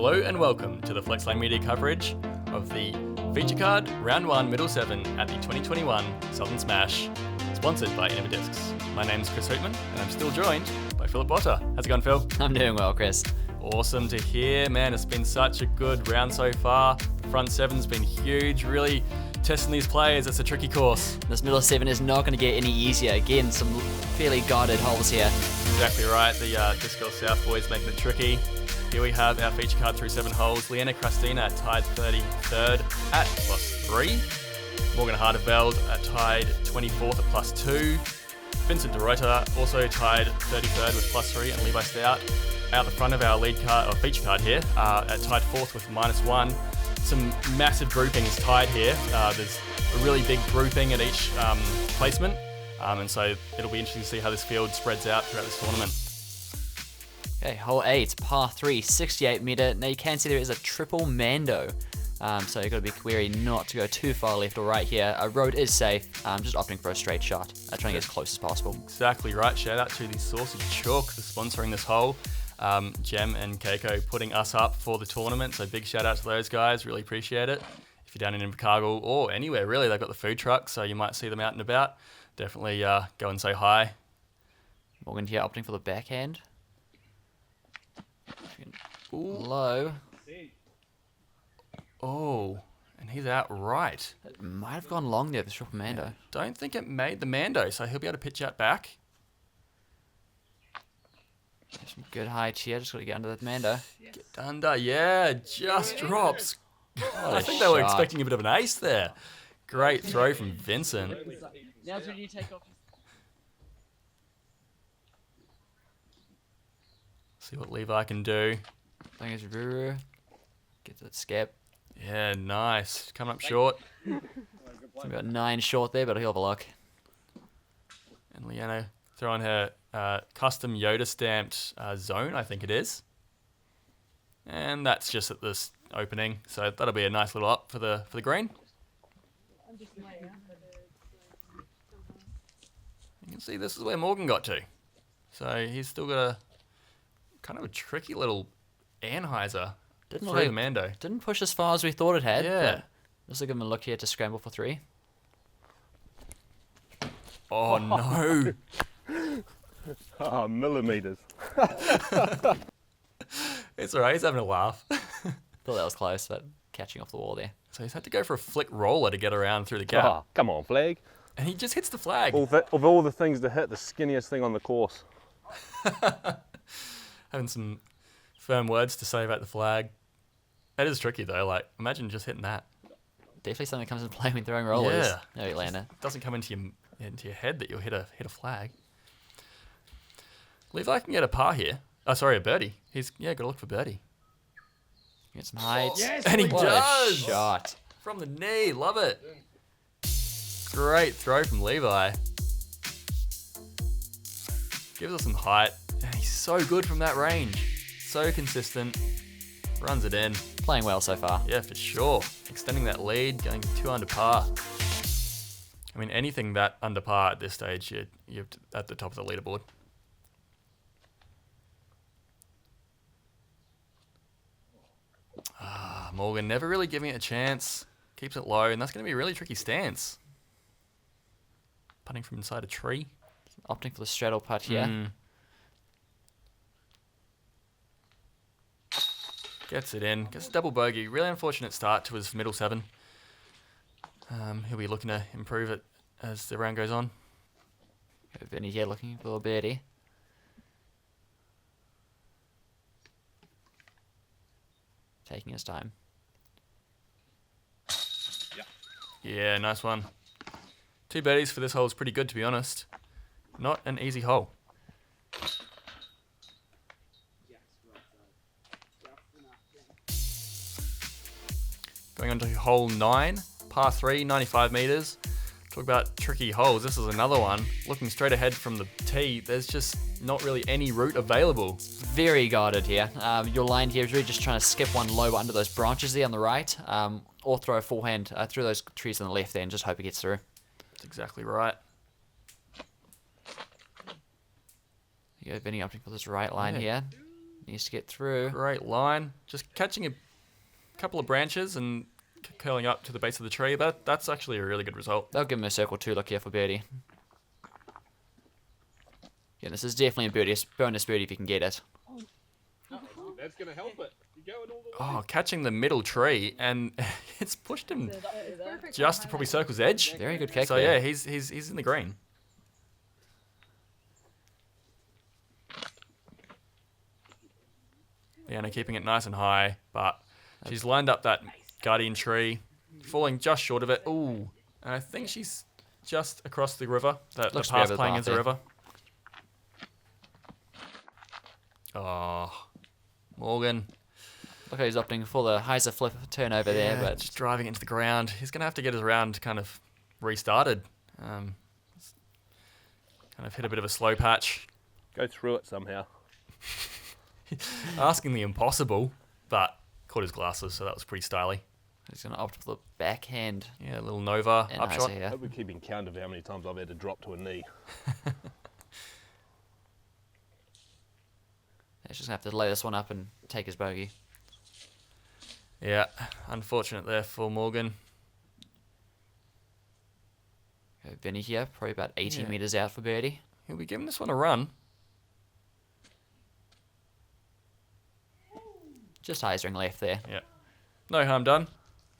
Hello and welcome to the Flexline Media coverage of the feature card Round 1 Middle 7 at the 2021 Southern Smash, sponsored by Invercargill. My name's Chris Hoopmann and I'm still joined by Philip Botha. How's it going, Phil? I'm doing well, Chris. Awesome to hear, man. It's been such a good round so far. The front seven's been huge, really testing these players. It's a tricky course. This middle 7 is not going to get any easier. Again, some fairly guarded holes here. Exactly right. The Disc South boys making it tricky. Here we have our feature card through 7 holes. Krastina tied 33rd at +3. Morgan Harteveld tied 24th at +2. Vincent de Ruyter also tied 33rd with +3, and Levi Stout out the front of our lead card or feature card here tied 4th with -1. Some massive groupings tied here. There's a really big grouping at each placement, and so it'll be interesting to see how this field spreads out throughout this tournament. Okay, hole 8, par 3, 68 metre. Now you can see there is a triple Mando, so you've got to be wary not to go too far left or right here. Road is safe, just opting for a straight shot, trying to get as close as possible. Exactly right. Shout out to the Sausage Chalk for sponsoring this hole. Jem and Keiko putting us up for the tournament, so big shout out to those guys, really appreciate it. If you're down in Invercargill or anywhere really, they've got the food truck, so you might see them out and about. Definitely go and say hi. Morgan here opting for the backhand. Ooh. Low. Oh, and he's out right. It might have gone long there, the triple Mando. Yeah, don't think it made the Mando, so he'll be able to pitch out back. Some good height here, just got to get under that Mando. Get under, yeah, just drops. I think they shot. were expecting a bit of an ace there. Great throw from Vincent. Now's when you take off. See what Levi can do. I think it's Ruyter. Get that scab. Yeah, nice. Coming up short. We got 9 short there, but he'll have a luck. And Leanna throwing her custom Yoda stamped zone, I think it is. And that's just at this opening, so that'll be a nice little up for the green. You can see this is where Morgan got to. So he's still got a kind of a tricky little Anheuser through the Mando. Didn't push as far as we thought it had. Yeah. Just give him a look here to scramble for 3. Oh no. Oh, millimeters. It's alright, he's having a laugh. Thought that was close, but catching off the wall there. So he's had to go for a flick roller to get around through the gap. Oh, come on, flag. And he just hits the flag. Of all the things to hit, the skinniest thing on the course. Having some firm words to say about the flag. That is tricky though, like imagine just hitting that. Definitely something that comes into play when throwing rollers. Yeah. There you land it. It doesn't come into your head that you'll hit a flag. Levi can get a par here. Oh, sorry, a birdie. He's got to look for birdie. Get some height. Yes, And he What does! a shot. From the knee, love it. Great throw from Levi. Gives us some height. And he's so good from that range. So consistent. Runs it in. Playing well so far. Yeah, for sure. Extending that lead, going 2 under par. I mean, anything that under par at this stage, you're at the top of the leaderboard. Morgan never really giving it a chance. Keeps it low, and that's going to be a really tricky stance. Putting from inside a tree. Opting for the straddle putt here. Gets it in. Gets a double bogey. Really unfortunate start to his middle 7. He'll be looking to improve it as the round goes on. Vinny here looking for a birdie. Taking his time. Yeah, nice one. 2 birdies for this hole is pretty good, to be honest. Not an easy hole. Going on to hole 9, par 3, 95 metres. Talk about tricky holes. This is another one. Looking straight ahead from the tee, there's just not really any route available. Very guarded here. Your line here is really just trying to skip one low under those branches there on the right, or throw a forehand through those trees on the left there and just hope it gets through. That's exactly right. You go Vinny opting for this right line here. Needs to get through. Great line. Just catching a couple of branches and curling up to the base of the tree. That's actually a really good result. They'll give him a circle 2 look here for birdie. Yeah, this is definitely a bonus birdie if you can get it. That's going to help it. You're going all the way. Oh, catching the middle tree, and it's pushed him just to probably circle's edge. Very good kick So there. yeah, he's in the green. Leanna keeping it nice and high, but she's lined up that guardian tree, falling just short of it. Ooh, and I think she's just across the river. The Looks to be path over the playing path into the there. river. Oh, Morgan. Look how he's opting for the hyzer flip turnover there, Yeah, but just driving into the ground. He's going to have to get his round kind of restarted. Kind of hit a bit of a slow patch. Go through it somehow. Asking the impossible, but caught his glasses, so that was pretty stylish. he's going to opt for the backhand Yeah, a little Nova and upshot. hyzer I here. hope we're keeping count of how many times I've had to drop to a knee. He's just going to have to lay this one up and take his bogey. Yeah, unfortunate there for Morgan. Okay, Vinny here, probably about 80 Yeah. metres out for birdie. He'll be giving this one a run. Just hyzering left there. Yeah, no harm done.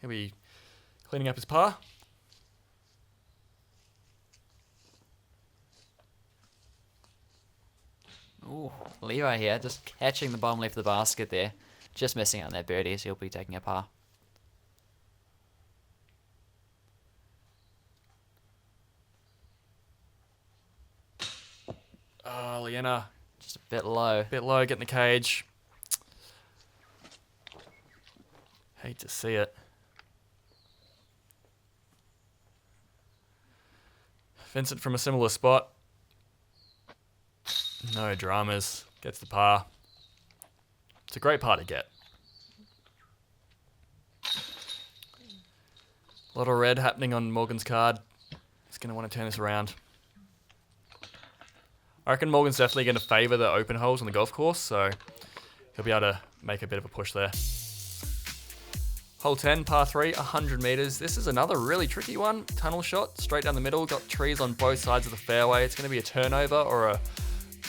He'll be cleaning up his par. Ooh, Levi here, just catching the bottom left of the basket there. Just missing out on that birdie, so he'll be taking a par. Oh, Leanna, Just a bit low. bit low, getting the cage. Hate to see it. Vincent from a similar spot. No dramas. Gets the par. It's a great par to get. A lot of red happening on Morgan's card. He's going to want to turn this around. I reckon Morgan's definitely going to favour the open holes on the golf course, so he'll be able to make a bit of a push there. Hole 10, par 3, 100 metres. This is another really tricky one. Tunnel shot, straight down the middle. Got trees on both sides of the fairway. It's going to be a turnover or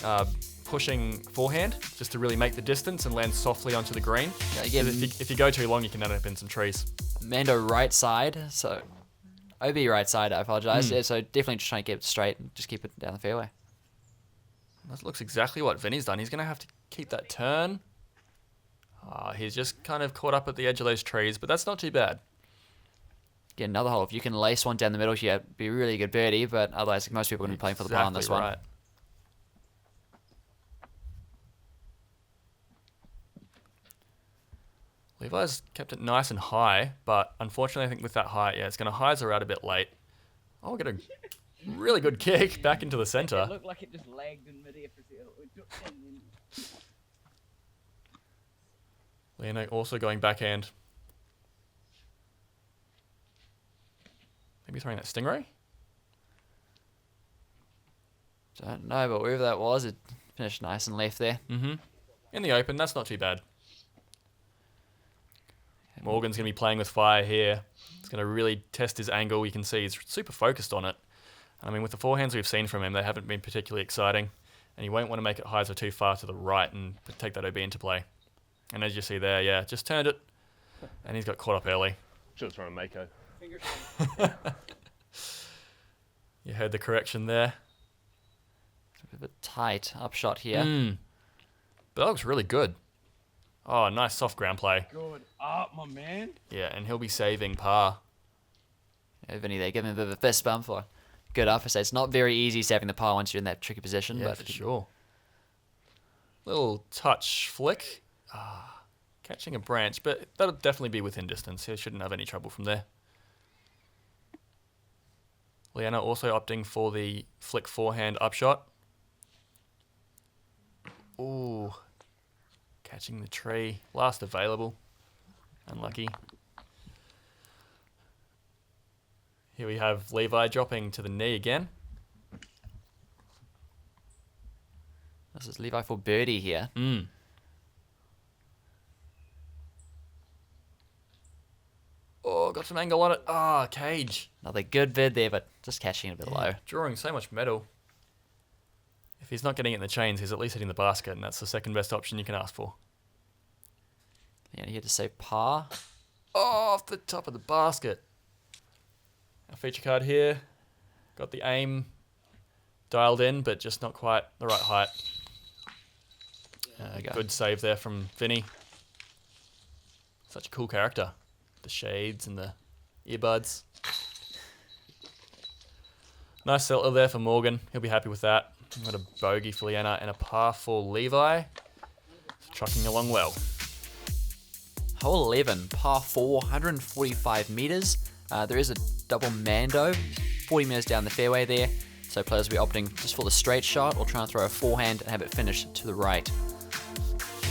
a pushing forehand, just to really make the distance and land softly onto the green. Yeah, again, If you go too long, you can end up in some trees. Mando right side, so OB right side, I apologise. Yeah, so definitely just trying to keep it straight and just keep it down the fairway. That looks exactly what Vinny's done. He's going to have to keep that turn. He's just kind of caught up at the edge of those trees, but that's not too bad. Get another hole. If you can lace one down the middle here, it'd be a really good birdie, but otherwise most people are going to be playing for the par on this one. Right. Levi's kept it nice and high, but unfortunately I think with that height, yeah, it's going to hyzer out a bit late. Oh, get a really good kick back into the It centre. looked like it just lagged in midair for a second. And then Leonard also going backhand. Maybe throwing that stingray? Don't know, but wherever that was, it finished nice and left there. Mm-hmm. In the open, that's not too bad. Morgan's going to be playing with fire here. He's going to really test his angle. You can see he's super focused on it. I mean, with the forehands we've seen from him, they haven't been particularly exciting. And you won't want to make it hyzer too far to the right and take that OB into play. And as you see there, yeah, just turned it. And he's got caught up early. Should have thrown a Mako. fingers. You heard the correction there. A bit of a tight upshot here. But that looks really good. Oh, nice soft ground play. Good up, my man. Yeah, and he'll be saving par. Yeah, Vinny there, giving him a bit of a fist bump for good up. I say it's not very easy saving the par once you're in that tricky position. Yeah, but for sure. Little touch flick. Catching a branch, but that'll definitely be within distance. He shouldn't have any trouble from there. Leanna also opting for the flick forehand upshot. Ooh. Catching the tree. Last available. Unlucky. Here we have Levi dropping to the knee again. This is Levi for birdie here. Oh, got some angle on it. Ah, cage. Another good vid there, but just catching it a bit low. Drawing so much metal. If he's not getting it in the chains, he's at least hitting the basket, and that's the second best option you can ask for. Yeah, you had to say par. Oh, off the top of the basket. Our feature card here. Got the aim dialed in, but just not quite the right height. There we go. Good save there from Vinny. Such a cool character. The shades and the earbuds. Nice settler there for Morgan. He'll be happy with that. We've got a bogey for Leanna and a par for Levi. It's trucking along well. Hole 11, par 4, 145 meters. There is a double Mando, 40 meters down the fairway there. So players will be opting just for the straight shot or trying to throw a forehand and have it finish to the right.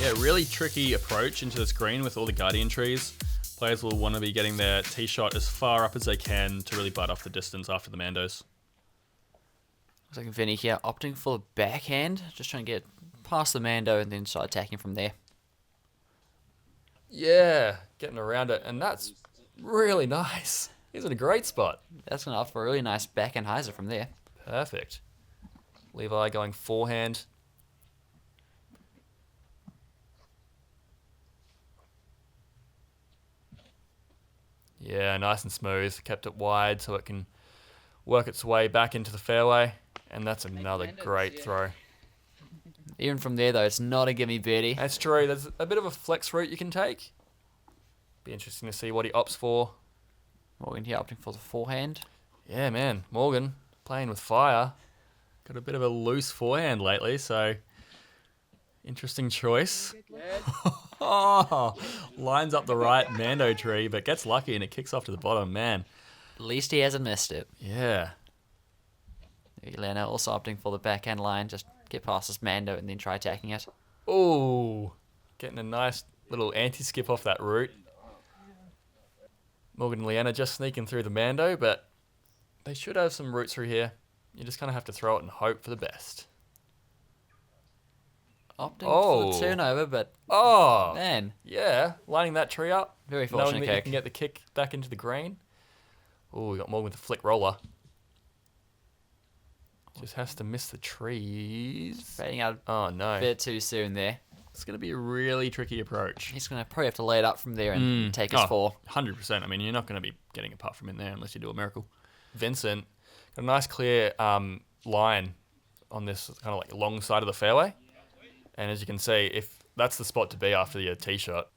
Yeah, really tricky approach into this green with all the guardian trees. Players will want to be getting their tee shot as far up as they can to really bite off the distance after the Mandos. Looks like Vinny here opting for the backhand, just trying to get past the Mando and then start attacking from there. Yeah, getting around it, and that's really nice. He's in a great spot. That's going to offer a really nice backhand hyzer from there. Perfect. Levi going forehand. Yeah, nice and smooth. Kept it wide so it can work its way back into the fairway. And that's another great throw. Even from there, though, it's not a gimme birdie. That's true. There's a bit of a flex route you can take. Be interesting to see what he opts for. Morgan here opting for the forehand. Yeah, man. Morgan playing with fire. Got a bit of a loose forehand lately, so interesting choice. Oh, lines up the right Mando tree, but gets lucky and it kicks off to the bottom. Man. At least he hasn't missed it. Yeah. Elena also opting for the backhand line. Just get past this Mando and then try attacking it. Oh, getting a nice little anti-skip off that route. Morgan and Leanna just sneaking through the Mando, but they should have some roots through here. You just kind of have to throw it and hope for the best. Opting for the turnover, but Oh, man, yeah, lining that tree up. very Knowing fortunate that you kick. can get the kick back into the green. Oh, we got Morgan with the flick roller. Just has to miss the trees. Fading out Oh, a no. bit too soon there. It's going to be a really tricky approach. He's going to probably have to lay it up from there and take his four. 100%. I mean, you're not going to be getting a putt from in there unless you do a miracle. Vincent got a nice clear line on this kind of like long side of the fairway. And as you can see, if that's the spot to be after your tee shot.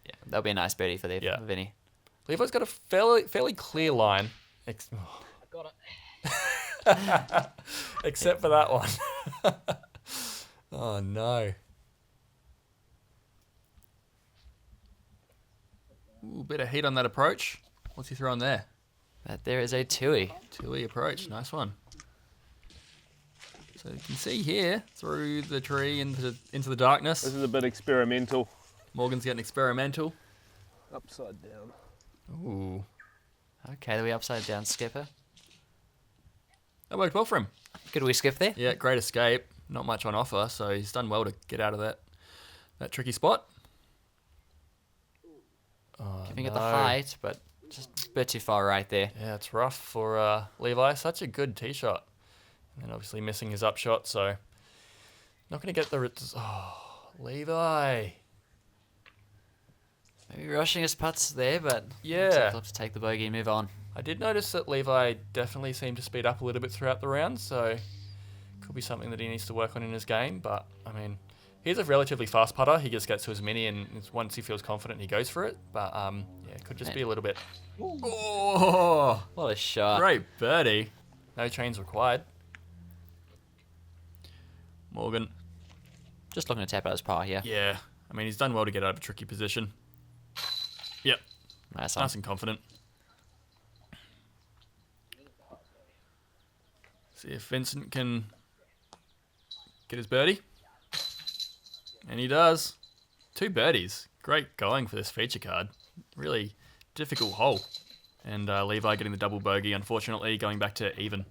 Yeah, that'll be a nice birdie for there, Yeah. for Vinny. Levi's got a fairly clear line. Got it. Except for that one. Oh, no. Ooh, bit of heat on that approach. What's he throwing there? That there is a Tui. Two-way approach. Nice one. So you can see here, through the tree into the darkness, This is a bit experimental. Morgan's getting experimental. Upside down. Ooh. Okay, we upside down skipper. That worked well for him. Good wee skip there. Yeah, great escape. Not much on offer, so he's done well to get out of that tricky spot. Oh, Giving it no. the height, but just a bit too far right there. Yeah, it's rough for Levi. Such a good tee shot. And then obviously missing his upshot, so not going to get the... Oh, Levi. Maybe rushing his putts there, but Yeah. looks to take the bogey and move on. I did notice that Levi definitely seemed to speed up a little bit throughout the round, so could be something that he needs to work on in his game. But, I mean, he's a relatively fast putter. He just gets to his mini, and once he feels confident, he goes for it. But, yeah, it could just be a little bit... Oh, What a shot. great birdie. No chains required. Morgan. Just looking to tap out his par here. Yeah, I mean, he's done well to get out of a tricky position. Yep, Nice one. nice and confident. See if Vincent can get his birdie. And he does. 2 birdies. Great going for this feature card. Really difficult hole. And Levi getting the double bogey, unfortunately, going back to even.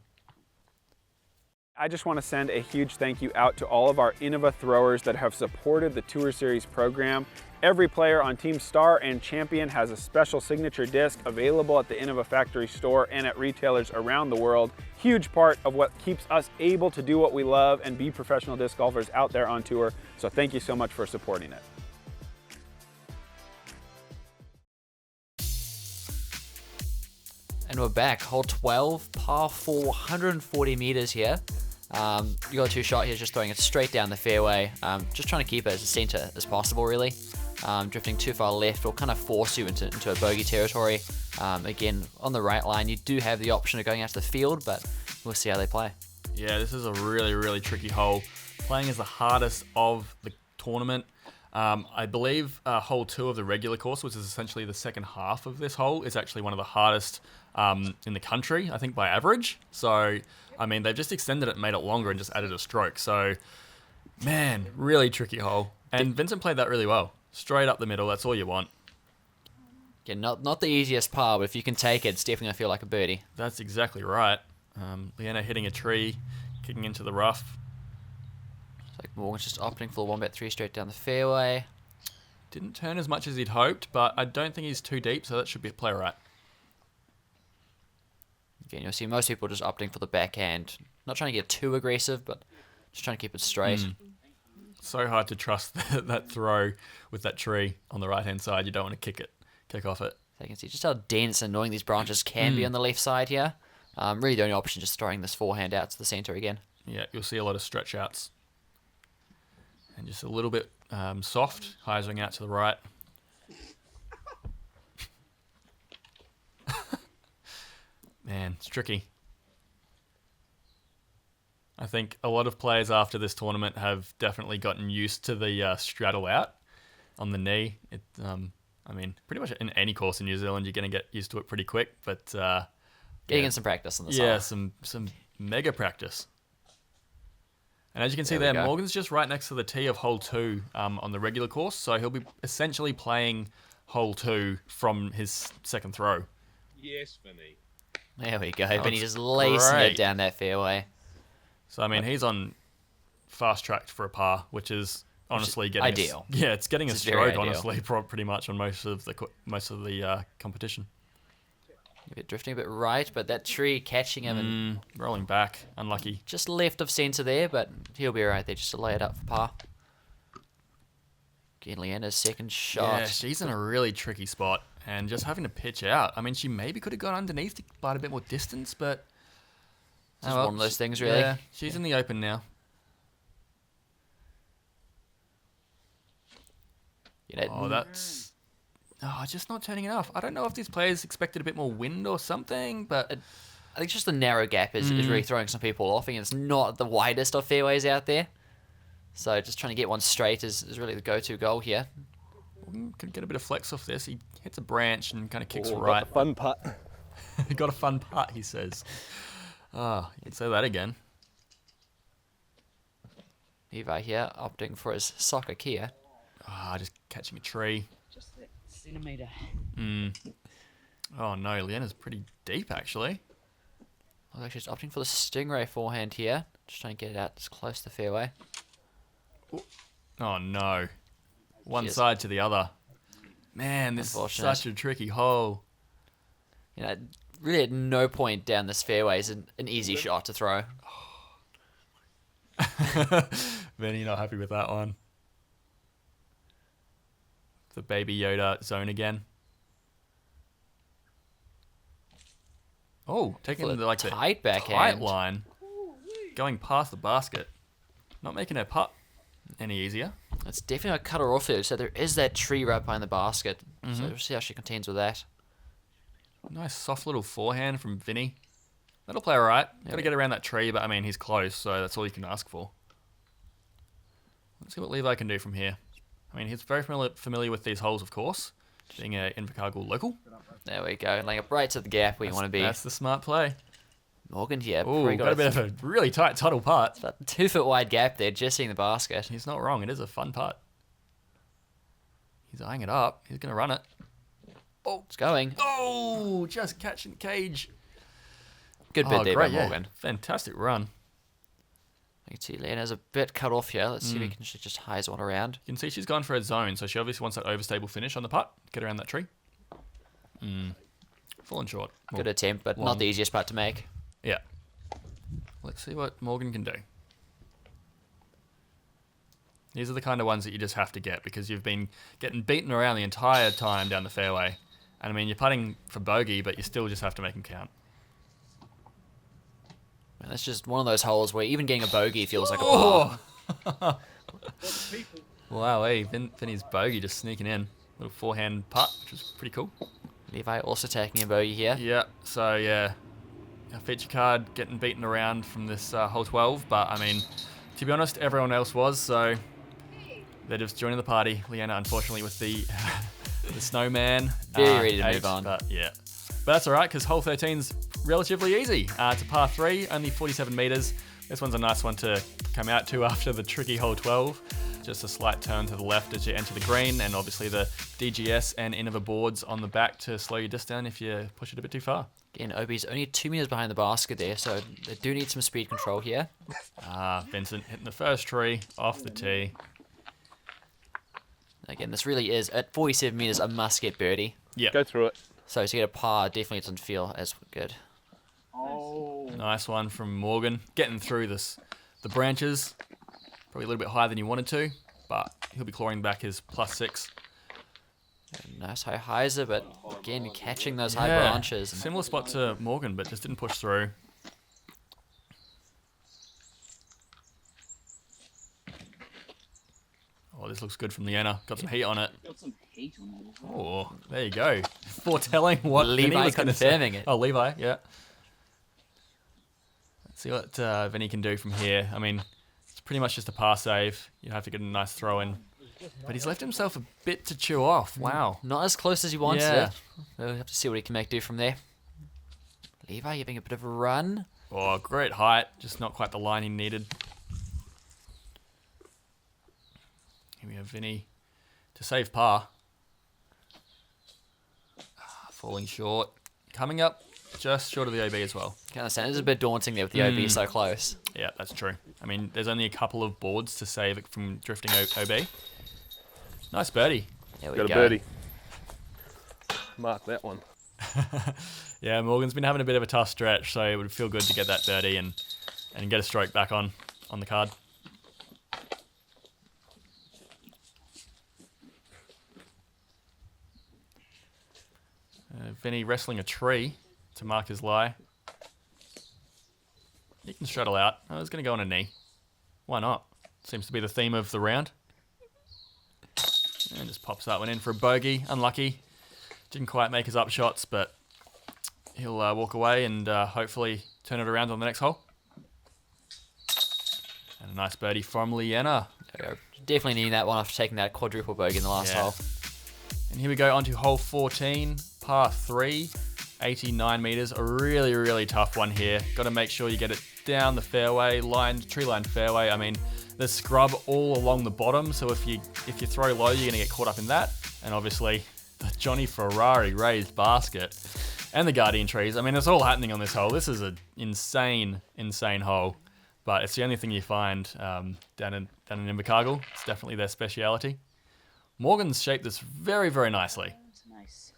I just want to send a huge thank you out to all of our Innova throwers that have supported the Tour Series program. Every player on Team Star and Champion has a special signature disc available at the Innova factory store and at retailers around the world. Huge part of what keeps us able to do what we love and be professional disc golfers out there on tour. So thank you so much for supporting it. And we're back, hole 12, par 4, 140 meters here. You got a two-shot here, just throwing it straight down the fairway. Just trying to keep it as center as possible, really. Drifting too far left will kind of force you into a bogey territory. Again, on the right line, you do have the option of going out to the field, but we'll see how they play. Yeah, this is a really, really tricky hole. Playing is the hardest of the tournament. I believe hole 2 of the regular course, which is essentially the second half of this hole, is actually one of the hardest in the country, I think, by average. So, I mean, they've just extended it and made it longer and just added a stroke. So, man, really tricky hole. And Vincent played that really well. Straight up the middle, that's all you want. Yeah, not the easiest par, but if you can take it, it's definitely going to feel like a birdie. That's exactly right. Leanna hitting a tree, kicking into the rough. It's like Morgan's just opting for the 1-bet-3 straight down the fairway. Didn't turn as much as he'd hoped, but I don't think he's too deep, so that should be play right. Again, you'll see most people just opting for the backhand. Not trying to get too aggressive, but just trying to keep it straight. So hard to trust that throw with that tree on the right-hand side. You don't want to kick off it. So you can see just how dense and annoying these branches can be on the left side here. Really the only option just throwing this forehand out to the center again. Yeah, you'll see a lot of stretch outs. And just a little bit soft, hyzering out to the right. Man, it's tricky. I think a lot of players after this tournament have definitely gotten used to the straddle out on the knee. I mean, pretty much in any course in New Zealand, you're going to get used to it pretty quick. But Getting in some practice on the side. Yeah, some mega practice. And as you can see there, Morgan's just right next to the tee of hole 2 on the regular course. So he'll be essentially playing hole 2 from his second throw. Yes, Vinny. There we go. Vinny just lacing it down that fairway. So, I mean, he's on fast track for a par, which is honestly getting ideal. It's getting a very stroke, ideal. honestly, pretty much on most of the competition. A bit drifting a bit right, but that tree catching him and Rolling back, unlucky. just left of center there, but he'll be right there just to lay it up for par. Again, Leanna's second shot. Yeah, she's in a really tricky spot and just having to pitch out. I mean, she maybe could have gone underneath to buy a bit more distance, but Just one of those things, really. Yeah, she's in the open now. That's just not turning enough. I don't know if these players expected a bit more wind or something, but I think just the narrow gap is really throwing some people off, and it's not the widest of fairways out there. So just trying to get one straight is really the go-to goal here. Could get a bit of flex off this. He hits a branch and kind of kicks Got right. the fun putt. Got a fun putt, he says. You can say that again. Levi here opting for his soccer Kia. Just catching a tree. Just a centimetre. Oh no, Leanna's pretty deep actually. Looks like she's opting for the Stingray forehand here. Just trying to get it out as close to the fairway. Oh no. One Cheers. side to the other. Man, this is such a tricky hole. You know, really at no point down this fairway is an easy shot to throw. Vinny not happy with that one. The Baby Yoda zone again. Oh, taking the tight backhand. tight line. Going past the basket. Not making her putt any easier. It's definitely a cutter off there. So there is that tree right behind the basket. So we'll see how she contains with that. Nice soft little forehand from Vinny. That'll play alright. Got to get around that tree, but I mean, he's close, so that's all you can ask for. Let's see what Levi can do from here. I mean, he's very familiar with these holes, of course, being an Invercargill local. There we go. Laying up right to the gap where you want to be. That's the smart play. Morgan here. Ooh, got a bit of a really tight tunnel putt. About 2 foot wide gap there, just seeing the basket. He's not wrong. It is a fun putt. He's eyeing it up. He's going to run it. Oh, it's going. Oh, just catching the cage. Good bit there by great, Morgan. Fantastic run. You can see Lena's a bit cut off here. Let's see if we can just highs one around. You can see she's gone for a zone, so she obviously wants that overstable finish on the putt. Get around that tree. Falling short. Good attempt, but long. not the easiest putt to make. Yeah. Let's see what Morgan can do. These are the kind of ones that you just have to get because you've been getting beaten around the entire time down the fairway. And I mean, you're putting for bogey, but you still just have to make them count. And that's just one of those holes where even getting a bogey feels like a par. Wow, Vinny's bogey just sneaking in. Little forehand putt, which is pretty cool. Levi also taking a bogey here. Yeah, so yeah. Our feature card getting beaten around from this hole 12, but I mean, to be honest, everyone else was, so they're just joining the party. Leanna, unfortunately, with the the snowman. Very ready to move on. But yeah. But that's alright, because hole 13's relatively easy. It's a par 3, only 47 metres. This one's a nice one to come out to after the tricky hole 12. Just a slight turn to the left as you enter the green, and obviously the DGS and Innova boards on the back to slow you just down if you push it a bit too far. Again, OB's only 2 metres behind the basket there, so they do need some speed control here. Vincent hitting the first tree off the tee. Again, this really is, at 47 metres, a must-get birdie. Yeah. Go through it. So to get a par definitely doesn't feel as good. Oh. Nice one from Morgan. Getting through the branches. Probably a little bit higher than he wanted to, but he'll be clawing back his +6. Nice high hyzer, but again, catching those high Yeah. branches. Similar spot to Morgan, but just didn't push through. Oh, this looks good from Leanna. Got some heat on it. Got some heat on it as well. Oh, there you go. Foretelling what Levi Vinny was going to say. confirming it. Oh, Levi, yeah. Let's see what Vinny can do from here. I mean, it's pretty much just a par save. You have to get a nice throw in. But he's left himself a bit to chew off. Wow. Not as close as he wanted Yeah. it. We'll have to see what he can do from there. Levi giving a bit of a run. Oh, great height. Just not quite the line he needed. Here we have Vinny to save par. Falling short. Coming up just short of the OB as well. Can understand. It's a bit daunting there with the OB so close. Yeah, that's true. I mean, there's only a couple of boards to save it from drifting OB. Nice birdie. There we Got go. a birdie. Mark that one. Yeah, Morgan's been having a bit of a tough stretch, so it would feel good to get that birdie and get a stroke back on the card. Vinny wrestling a tree to mark his lie. He can straddle out. I was going to go on a knee. Why not? Seems to be the theme of the round. And just pops that one in for a bogey. Unlucky. Didn't quite make his upshots, but he'll walk away and hopefully turn it around on the next hole. And a nice birdie from Leanna. There we go. Definitely needing that one after taking that quadruple bogey in the last Yeah. hole. And here we go on to hole 14, par 3, 89 metres. A really, really tough one here. Got to make sure you get it down the fairway, tree-lined fairway. I mean, there's scrub all along the bottom, so if you throw low, you're going to get caught up in that. And obviously, the Johnny Ferrari raised basket and the Guardian trees. I mean, it's all happening on this hole. This is an insane, insane hole. But it's the only thing you find down in Invercargill. It's definitely their speciality. Morgan's shaped this very, very nicely. That's nice.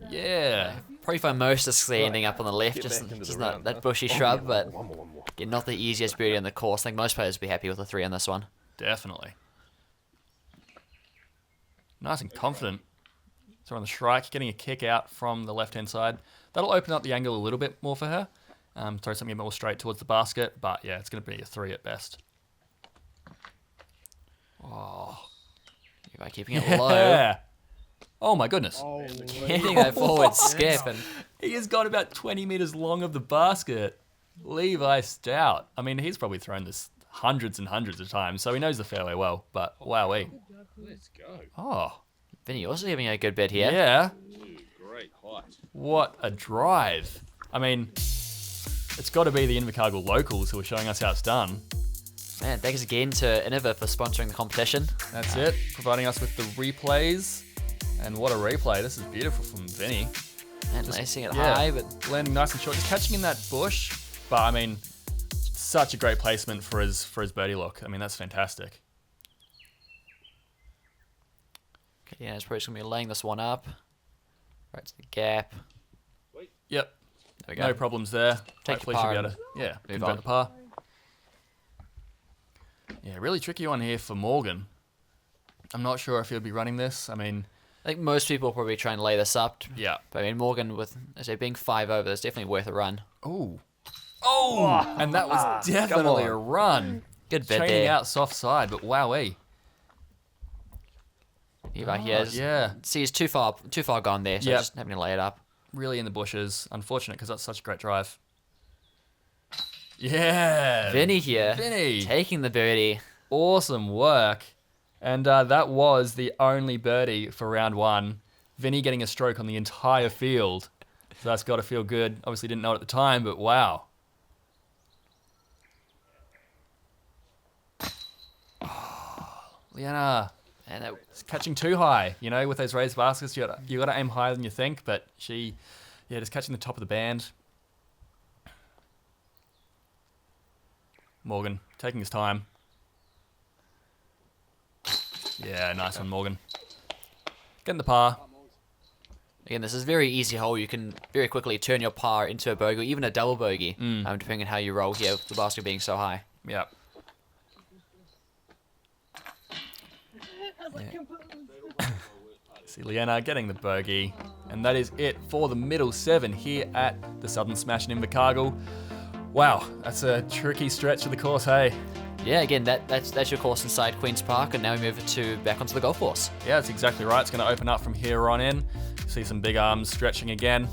Yeah. Probably find most of Slee ending up on the left, Get just back into just the that, round, that huh? bushy shrub, but One more. yeah, not the easiest birdie on the course. I think most players would be happy with a 3 on this one. Definitely. Nice and confident. So on the strike, getting a kick out from the left-hand side. That'll open up the angle a little bit more for her. Throw something a bit more straight towards the basket, but yeah, it's going to be a 3 at best. Oh, by keeping it low, Yeah. Oh my goodness. hitting that forward skip, and He has got about 20 metres long of the basket. Levi Stout. I mean, he's probably thrown this hundreds and hundreds of times, so he knows the fairway well, but wowee. Let's go. Oh, Vinny also having a good bid here. yeah. Ooh, great height. What a drive. I mean, it's got to be the Invercargill locals who are showing us how it's done. Man, thanks again to Innova for sponsoring the competition. That's it, providing us with the replays. And what a replay. This is beautiful from Vinny. And lacing it Yeah. high, but Landing nice and short, just catching in that bush. But I mean, such a great placement for his birdie look. I mean, that's fantastic. Okay, yeah, it's probably just going to be laying this one up. Right to the gap. Yep. There we go. No problems there. Take Hopefully your she'll par be able to, move convert on. the par. Yeah, really tricky one here for Morgan. I'm not sure if he'll be running this. I mean, I think most people probably try and lay this up. yeah. But I mean, Morgan, with, I say, being 5 over, it's definitely worth a run. Oh. Oh! And that was definitely a run. Good bet Chaining there. out soft side, but wowee. Right here. Yeah. See, he's too far gone there, so Yep. just having to lay it up. Really in the bushes. Unfortunate because that's such a great drive. Yeah. Vinny here. Vinny. Taking the birdie. Awesome work. And that was the only birdie for round 1. Vinny getting a stroke on the entire field. So that's got to feel good. Obviously didn't know it at the time, but wow. Oh, Leanna. And it, It's catching too high. You know, with those raised baskets, you got to aim higher than you think. But she, yeah, just catching the top of the band. Morgan taking his time. Yeah, nice one, Morgan. Getting the par. again, this is a very easy hole. You can very quickly turn your par into a bogey, or even a double bogey, depending on how you roll here, with the basket being so high. Yeah. See Leanna getting the bogey. And that is it for the middle 7 here at the Southern Smash in Invercargill. Wow, that's a tricky stretch of the course, hey? Yeah, again, that's your course inside Queen's Park, and now we move it to back onto the golf course. Yeah, that's exactly right. It's going to open up from here on in. See some big arms stretching again.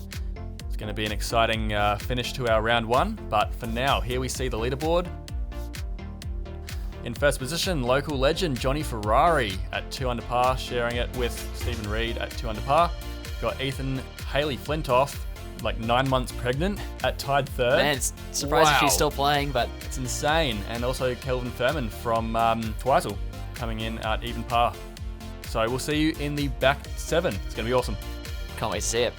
It's going to be an exciting finish to our round 1. But for now, here we see the leaderboard. In first position, local legend Johnny Ferrari at 2 under par, sharing it with Stephen Reed at 2 under par. Got Ethan Haley Flintoff, like 9 months pregnant, at tied 3rd. Man, it's surprising Wow. she's still playing, but It's insane. And also Kelvin Furman from Twizel coming in at even par. So we'll see you in the back 7. It's going to be awesome. can't wait to see it.